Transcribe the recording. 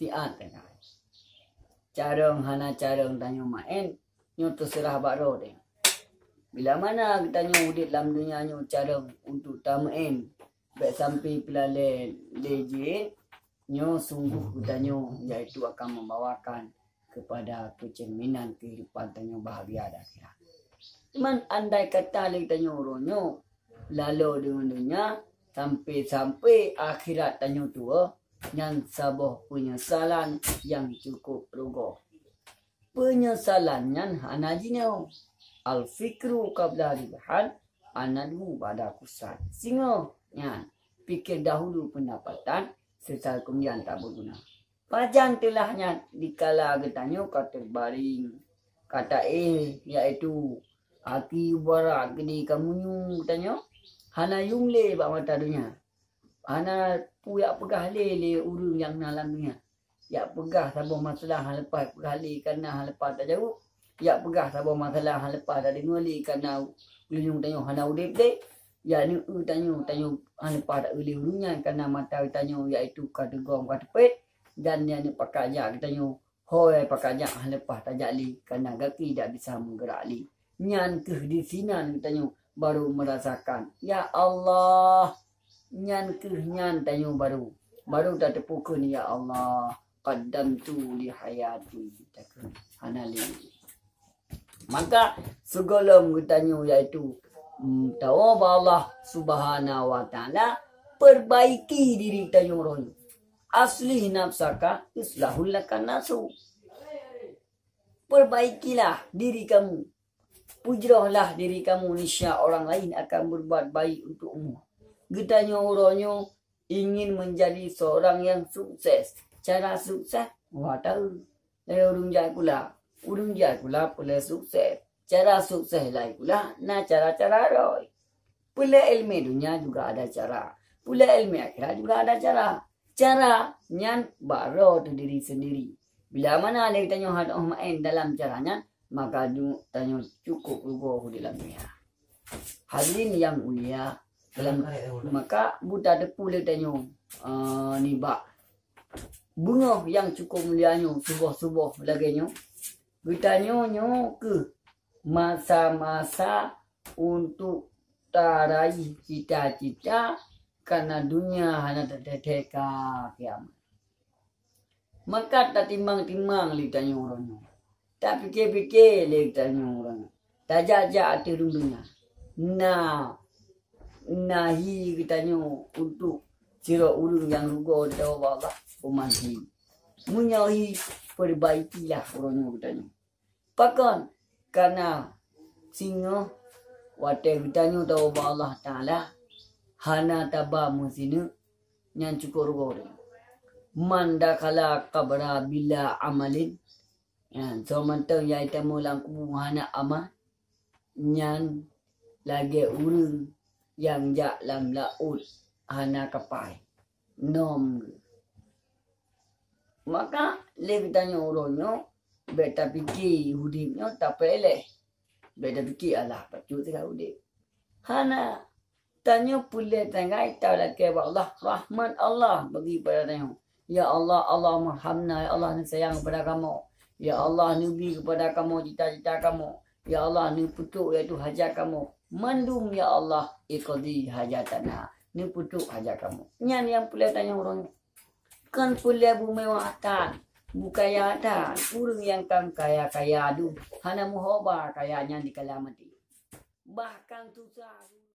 siat tengah. Carang hana carang tanya main nyo terserah baro deh. Bila mana kita nyo udit dalam dunia nyo carang untuk tamain baik sampai pelale legit nyo sungguh kita nyo iaitu akan membawakan kepada kecerminan kehidupan tanyo bahagia dah kira. Cuman andai kata kita nyo ronyo lalu dengan dunia sampai akhirat tanyo tua yang sabah penyesalan yang cukup rugo. Penyesalannya hanajinyo al-fikru qabla ribahan anadhu pada kusat. Singo yan pikir dahulu pendapatan secara kemudian tak berguna. Pajan telahnya dikala getanyo kata baring kata iaitu aki barak gede kamunyu getanyo hana yungle bak mata dunia. Hana puyak pegah le urung yang nalam dunia. Ya pegah sabah masalah hal lepas pegah le kerana hal lepas tak jauh. Ya pegah sabah masalah hal lepas tak dengar le kerana ulung tanyo hana udip dek. Ya ni tanyo hal lepas tak uli urungnya kerana mata tanyo iaitu kata gom kata pet dan yang ni pakajak tanyo hoi pakajak hal lepas tak jali kerana kaki tak bisa menggerak li. Nyan kehdisinan tanyo baru merasakan ya Allah nyan tanyo baru tak terpukul ni ya Allah qaddamtu li hayati takun hanali. Maka segala tanyo iaitu tawab Allah Subhanahu wa taala perbaiki diri tanyo roh. Asli nafsaka islahul lakan nasu. Perbaikilah diri kamu. Pujrahlah diri kamu, niscaya orang lain akan berbuat baik untukmu. Getanyo uronyo ingin menjadi seorang yang sukses. Cara sukses, wah tahu. Urung jai pula pula sukses. Cara sukses lain pula, nah cara-cara roy. Pula ilmu dunia juga ada cara. Pula ilmu akhirat juga ada cara. Cara nyan baro tu diri sendiri. Bila mana ada kita nyohat main dalam caranya, maka tanyo cukup rugo di dalam dunia. Hadirin yang mulia, dalam maka buta depu le tanyo ni bak bunga yang cukup mulianya subuh-subuh lagi nyo. Getanyo nyo ke masa-masa untuk tarai cita-cita karena dunia hanya terteka kiamat. Maka tak timbang-timbang li tanyo orang. Tak fikir-fikir li tanyo orang. Tak jajak hati dunia. Nahi getanyo untuk sirok ulung yang rugo di bawah Allah pemanti. Munyahi perbaikilah orangnya getanyo. Pakan karena singa watai getanyo tahu Allah Ta'ala hana taba musinu yang cukup rugo. Mandakala kabra bila amalin yan so mantang yai temu lang hana amal nyan lagi urung yang jak lam laut hana kapai nom. Maka le tanya orangnya beta fikir hudipnya tak peleh. Beta fikir Allah pacu sekali hudip. Hana tanya pulih tangai tahu lagi Allah rahmat Allah bagi pada tanya. Ya Allah, Allah marhamna, ya Allah ni sayang kepada kamu. Ya Allah ni beri kepada kamu cita-cita kamu. Ya Allah ni putuk iaitu hajat kamu. Mandum ya Allah iqdi hajatana. Ni putuk hajat kamu. Nyan yang pulih tanya orangnya. Kan pulih bumewatan. Bukayatan. Urung yang kan kaya-kaya adu. Hana muhoba kayanya di kalamati. Bahkan susah.